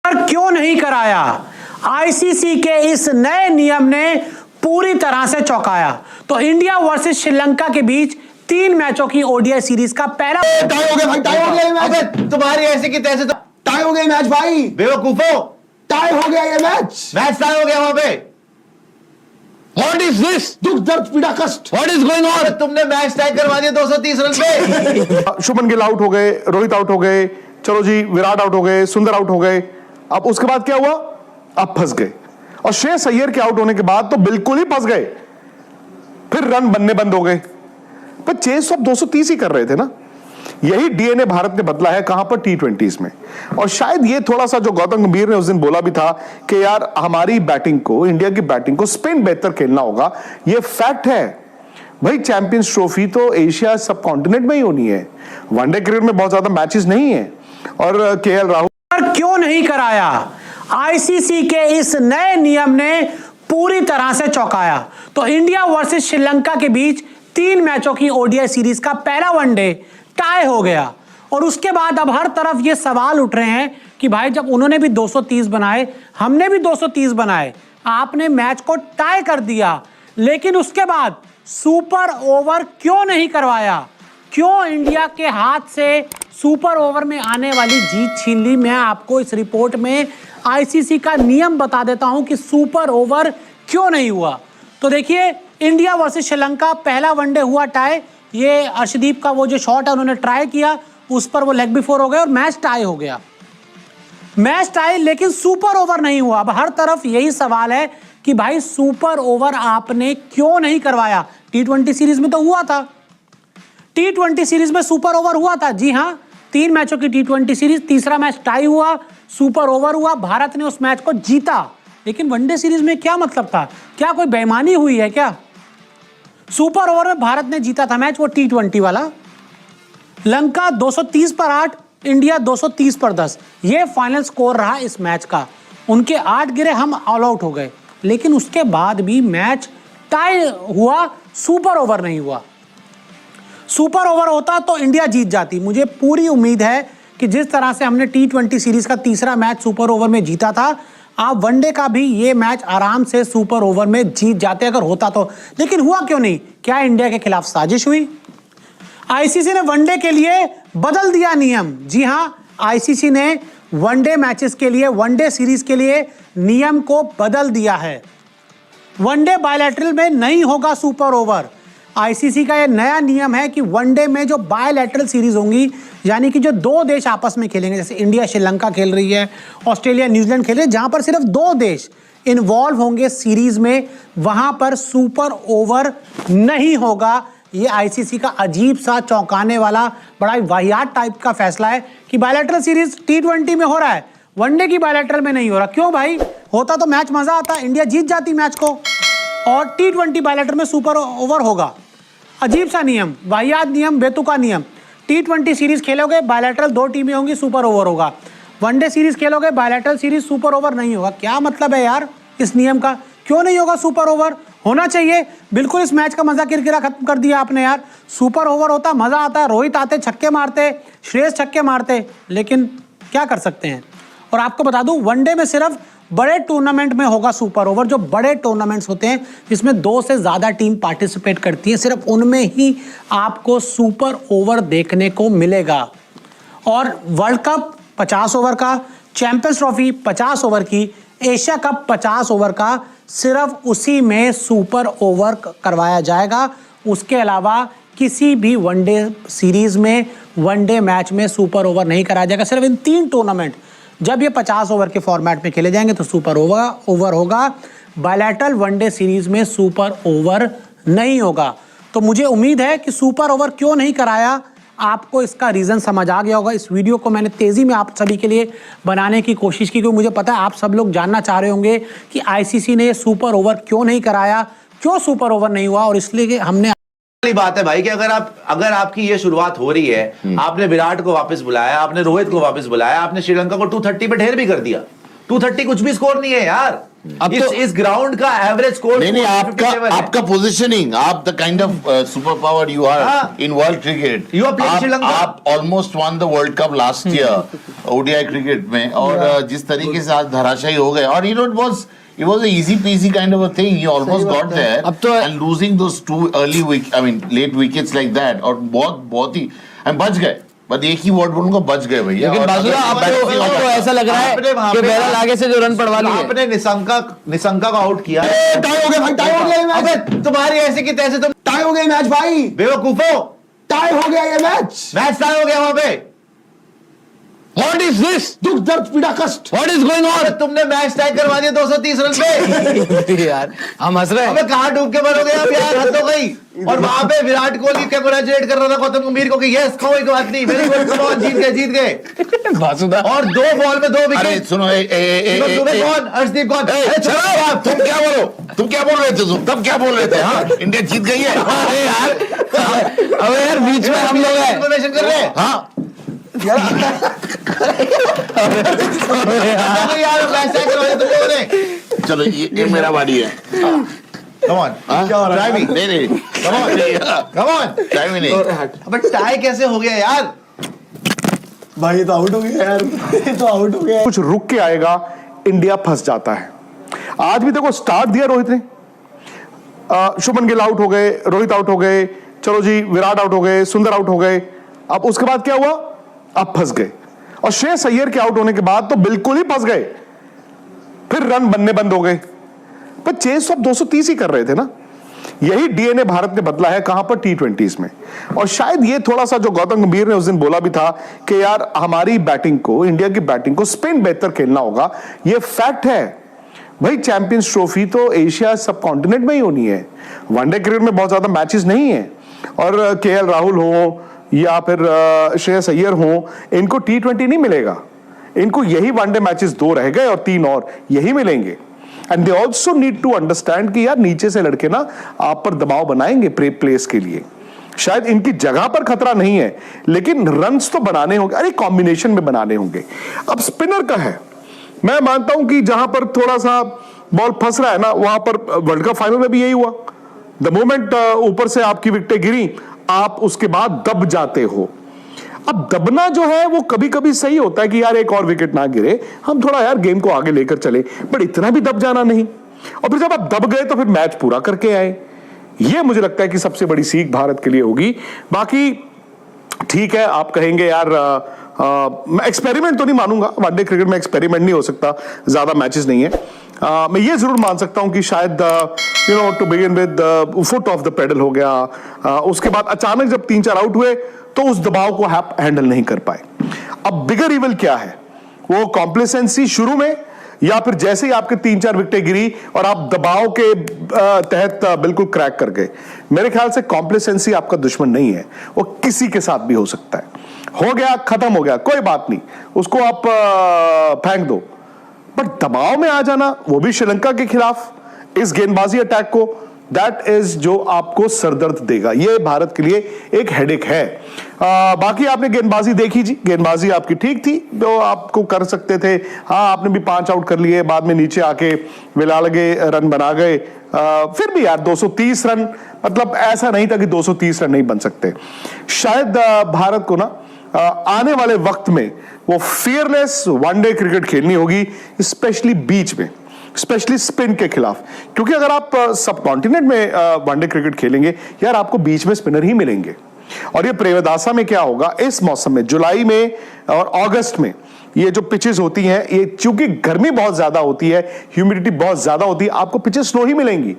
पर क्यों नहीं कराया? आईसीसी के इस नए नियम ने पूरी तरह से चौंकाया। तो इंडिया वर्सेस श्रीलंका के बीच 3 मैचों की ओडीआई सीरीज का पहला टाई हो गया भाई, टाई हो गया ये मैच। तुम्हारी ऐसे की तैसे तो टाई हो गया मैच भाई, बेवकूफो, टाई हो गया ये मैच टाई हो गया वहां पे। What is this? दुख दर्द पीड़ा कष्ट। What is going on? तुमने मैच टाई करवा दिया 230 रन पे। शुभमन गिल आउट हो गए, रोहित आउट हो गए, चलो जी विराट आउट हो गए, सुंदर आउट हो गए। अब उसके बाद क्या हुआ? अब फंस गए। और श्रेयस अय्यर के आउट होने के बाद तो बिल्कुल ही फंस गए। फिर रन बनने बंद हो गए। पर चेस अब 230 ही कर रहे थे ना। यही डीएनए भारत ने बदला है, कहां पर? T20s में। और शायद ये थोड़ा सा जो गौतम गंभीर ने उस दिन बोला भी था कि यार हमारी बैटिंग को, इंडिया की बैटिंग को स्पिन बेहतर खेलना होगा, ये फैक्ट है भाई। चैंपियंस ट्रॉफी तो एशिया सब कॉन्टिनेंट में ही होनी है, वनडे क्रिकेट में बहुत ज्यादा मैचेस नहीं है। और केएल राहुल पर क्यों नहीं कराया? आईसीसी के इस नए नियम ने पूरी तरह से चौंकाया। तो इंडिया वर्सेस श्रीलंका के बीच 3 मैचों की ओडीआई सीरीज का पहला वनडे टाई हो गया। और उसके बाद अब हर तरफ ये सवाल उठ रहे हैं कि भाई जब उन्होंने भी 230 बनाए, हमने भी 230 बनाए, आपने मैच को टाई कर दिया, लेकिन उसके बाद सुपर ओवर क्यों नहीं करवाया? क्यों इंडिया के हाथ से सुपर ओवर में आने वाली जीत छीन ली? मैं आपको इस रिपोर्ट में आईसीसी का नियम बता देता हूं कि सुपर ओवर क्यों नहीं हुआ। तो देखिए, इंडिया वर्सेस श्रीलंका पहला वनडे हुआ टाई। ये अर्शदीप का वो जो शॉट है उन्होंने ट्राई किया, उस पर वो लेग बिफोर हो गए और मैच टाई हो गया। मैच टाई, लेकिन सुपर ओवर नहीं हुआ। अब हर तरफ यही सवाल है कि भाई सुपर ओवर आपने क्यों नहीं करवाया? T20 सीरीज में तो हुआ था, T20 सीरीज में सुपर ओवर हुआ था। जी हाँ, 3 मैचों की T20 सीरीज, तीसरा मैच टाई हुआ, सुपर ओवर हुआ, भारत ने उस मैच को जीता। लेकिन वनडे सीरीज में क्या मतलब था? क्या कोई बेईमानी हुई है क्या? सुपर ओवर में भारत ने जीता था मैच, वो T20 वाला। लंका 230 पर 8, इंडिया 230 पर 10, ये फाइनल स्कोर रहा इस मैच का। उनके 8 गिरे, हम ऑल आउट हो गए। लेकिन उसके बाद भी मैच टाई हुआ, सुपर ओवर नहीं हुआ। सुपर ओवर होता तो इंडिया जीत जाती। मुझे पूरी उम्मीद है कि जिस तरह से हमने T20 सीरीज का तीसरा मैच सुपर ओवर में जीता था, आप वनडे का भी ये मैच आराम से सुपर ओवर में जीत जाते अगर होता तो। लेकिन हुआ क्यों नहीं? क्या इंडिया के खिलाफ साजिश हुई? आईसीसी ने वनडे के लिए बदल दिया नियम। जी हां, आईसीसी ने वनडे मैचेस के लिए, वनडे सीरीज के लिए नियम को बदल दिया है। वनडे बायलैटरल में नहीं होगा सुपर ओवर। आईसीसी का यह नया नियम है कि वनडे में जो बायलैटरल सीरीज होंगी, यानी कि जो 2 देश आपस में खेलेंगे, जैसे इंडिया श्रीलंका खेल रही है, ऑस्ट्रेलिया न्यूजीलैंड खेल रही है, जहां पर सिर्फ 2 देश इन्वॉल्व होंगे सीरीज में, वहां पर सुपर ओवर नहीं होगा। ये आईसीसी का अजीब सा, चौंकाने वाला, बड़ा वाहियात टाइप का फैसला है कि बायलैटरल सीरीज T20 में हो रहा है, वनडे की बायलैटरल में नहीं हो रहा। क्यों भाई? होता तो मैच मजा आता, इंडिया जीत जाती मैच को, और T20 बायलैटरल में सुपर ओवर होगा। अजीब सा नियम, वाहियात नियम, बेतुका नियम। T20 सीरीज खेलोगे, बायलैटरल 2 टीमें होंगी, सुपर ओवर होगा। वनडे सीरीज खेलोगे, बायलैटरल सीरीज, सुपर ओवर नहीं होगा। क्या मतलब है यार इस नियम का? क्यों नहीं होगा सुपर ओवर? होना चाहिए। बिल्कुल इस मैच का मजा किरकिरा खत्म कर दिया आपने यार। सुपर ओवर होता, मजा आता, रोहित आते, छक्के मारते, श्रेयस छक्के मारते, लेकिन क्या कर सकते हैं। और आपको बता दूं, वनडे में सिर्फ बड़े टूर्नामेंट में होगा सुपर ओवर। जो बड़े टूर्नामेंट्स होते हैं जिसमें 2 से ज्यादा टीम पार्टिसिपेट करती है, सिर्फ उनमें ही आपको सुपर ओवर देखने को मिलेगा। और वर्ल्ड कप 50 ओवर का, चैंपियंस ट्रॉफी 50 ओवर की, एशिया कप 50 ओवर का, सिर्फ उसी में सुपर ओवर करवाया जाएगा। उसके अलावा किसी भी वनडे सीरीज में, वनडे मैच में सुपर ओवर नहीं कराया जाएगा। सिर्फ इन 3 टूर्नामेंट, जब ये 50 ओवर के फॉर्मेट में खेले जाएंगे तो सुपर ओवर होगा। बायलैटरल वनडे सीरीज में सुपर ओवर नहीं होगा। तो मुझे उम्मीद है कि सुपर ओवर क्यों नहीं कराया, आपको इसका रीज़न समझ आ गया होगा। इस वीडियो को मैंने तेज़ी में आप सभी के लिए बनाने की कोशिश की, क्योंकि मुझे पता है आप सब लोग जानना चाह रहे होंगे कि आईसीसी ने सुपर ओवर क्यों नहीं कराया, क्यों सुपर ओवर नहीं हुआ। और इसलिए हमने बात है भाई कि अगर आपकी ये शुरुआत हो रही है, आपने विराट को वापस बुलाया, आपने रोहित को वापस बुलाया, आपने श्रीलंका को 230 पे ढेर भी कर दिया। 230 कुछ भी स्कोर नहीं है यार। अब तो इस ग्राउंड का एवरेज स्कोर नहीं आपका पोजीशनिंग, आप the kind of super power you are in world cricket. You are playing Sri Lanka. आप almost won the world cup last year ODI cricket में, और जिस तरीके से आज धराशायी हो गए, और it was an easy peasy kind of a thing. He almost got there, अब तो and losing those two late wickets like that, और बहुत ही बच गए, बस एक ही वर्ड बोलूंगा, बच गए भैया। लेकिन बाजूला आपको ऐसा लग रहा है कि बहरहाल आगे से जो रन पड़वा लिए, आपने निशंका को आउट किया। टाई हो गया भाई, टाई हो गया ये मैच। अबे तुम्हारी ऐसे की तैसे तुम टाई हो गया ये मैच भाई, बेवकूफो, टाई हो गया ये मैच। मैच टाई हो गया वहां पे। व्हाट इज दिस, दुख दर्द पीड़ा कष्ट। व्हाट इज गोइंग अबे ऑन? तुमने मैच टाई करवा दिया 230 रन पे। यार हम हंस रहे अबे हैं। कहां डूब के मरोगे आप यार, हद हो गई। और वहां पे विराट कोहली कंग्रेचुलेट कर रहा था गौतम गंभीर को कि यस कोई बात नहीं, वेरी गुड, कम ऑन, जीत गए। वासुदा और 2 बॉल में 2 अरे विकेट। सुनो, तुम्हें कौन, अर्शदीप कौन? अरे चलो आप, तुम क्या बोल रहे थे? तब क्या बोल रहे थे? हाँ, इंडिया जीत गई है। अरे यार, अबे यार बीच में हम लोग हैं। इन्फॉर्मेशन कर रहे हैं। हाँ, यार मैच टाई करवा दिया तुम लोगों ने। चलो ये मेरा बारी है। कम ऑन, ट्राई मी, नहीं कम ऑन, ट्राई मी नहीं। अबे टाई कैसे हो गया यार? भाई ये तो आउट हो गया यार, ये तो आउट हो गया। कुछ रुक के आएगा, इंडिया फंस जाता है। आज भी देखो स्टार्ट दिया रोहित ने, शुभमन गिल आउट हो गए, रोहित आउट हो गए, चलो जी विराट आउट हो गए, सुंदर आउट हो गए। अब उसके बाद क्या हुआ? अब फंस गए, और श्रेयस अय्यर के आउट होने के बाद तो बिल्कुल ही फंस गए। फिर रन बनने बंद हो गए, पर चेस अब 230 ही कर रहे थे ना। यही डीएनए भारत ने बदला है, कहां पर? T20s में। और शायद ये थोड़ा सा जो गौतम गंभीर ने उस दिन बोला भी था कि यार हमारी बैटिंग को, इंडिया की बैटिंग को स्पिन बेहतर खेलना होगा, ये फैक्ट है भाई। चैंपियंस ट्रॉफी तो एशिया सब कॉन्टिनेंट में ही होनी है, वनडे क्रिकेट में बहुत ज्यादा मैचेस नहीं है। और केएल राहुल हो या फिर श्रेयस अय्यर हो, इनको T20 नहीं मिलेगा, इनको यही वनडे मैचेस 2 रह गए और 3 और यही मिलेंगे। And they also need to understand कि यार नीचे से लड़के ना आप पर दबाव बनाएंगे प्लेस के लिए। शायद इनकी जगह पर खतरा नहीं है, लेकिन रन्स तो बनाने होंगे, अरे कॉम्बिनेशन में बनाने होंगे। अब स्पिनर का है, मैं मानता हूं कि जहां पर थोड़ा सा बॉल फंस रहा है ना, वहां पर वर्ल्ड कप फाइनल में भी यही हुआ। द मोमेंट ऊपर से आपकी विकेटें गिरी, आप उसके बाद दब जाते हो। अब दबना जो है वो कभी कभी सही होता है कि यार एक और विकेट ना गिरे, हम थोड़ा यार गेम को आगे लेकर चले, बट इतना भी दब जाना नहीं। और फिर जब आप दब गए तो फिर मैच पूरा करके आए। ये मुझे लगता है कि सबसे बड़ी सीख भारत के लिए होगी। बाकी ठीक है, आप कहेंगे यार मैं एक्सपेरिमेंट तो नहीं मानूंगा, वनडे क्रिकेट में एक्सपेरिमेंट नहीं हो सकता, ज्यादा मैचेस नहीं है। मैं ये जरूर मान सकता हूं कि शायद to begin with foot off the pedal हो गया, उसके बाद अचानक जब 3-4 आउट हुए तो उस दबाव को आप हैंडल नहीं कर पाए। अब बिगर इवल क्या है? वो कॉम्प्लेसेंसी शुरू में, या फिर जैसे ही आपके 3-4 विकेटें गिरी और आप दबाव के तहत बिल्कुल क्रैक कर गए। मेरे ख्याल से कॉम्प्लेसेंसी आपका दुश्मन नहीं है, वो किसी के साथ भी हो सकता है। हो गया, खत्म हो गया, कोई बात नहीं, उसको आप फेंक दो। बट दबाव में आ जाना, वो भी श्रीलंका के खिलाफ, इस गेंदबाजी अटैक को, दैट इज जो आपको सरदर्द देगा। ये भारत के लिए एक हेडेक है। बाकी आपने गेंदबाजी देखी जी, गेंदबाजी आपकी ठीक थी, जो आपको कर सकते थे। हाँ, आपने भी 5 आउट कर लिए, बाद में नीचे आके विला लगे, रन बना गए। फिर भी यार 230 रन, मतलब ऐसा नहीं था कि 230 रन नहीं बन सकते। शायद भारत को ना आने वाले वक्त में वो फियरलेस वनडे क्रिकेट खेलनी होगी, स्पेशली बीच में, स्पेशली स्पिन के खिलाफ। क्योंकि अगर आप सब कॉन्टिनेंट में वनडे क्रिकेट खेलेंगे यार, आपको बीच में स्पिनर ही मिलेंगे। और ये प्रेमदासा में क्या होगा इस मौसम में, जुलाई में और अगस्त में, ये जो पिचेस होती हैं, ये चूंकि गर्मी बहुत ज्यादा होती है, ह्यूमिडिटी बहुत ज्यादा होती है, आपको पिचेस स्लो ही मिलेंगी।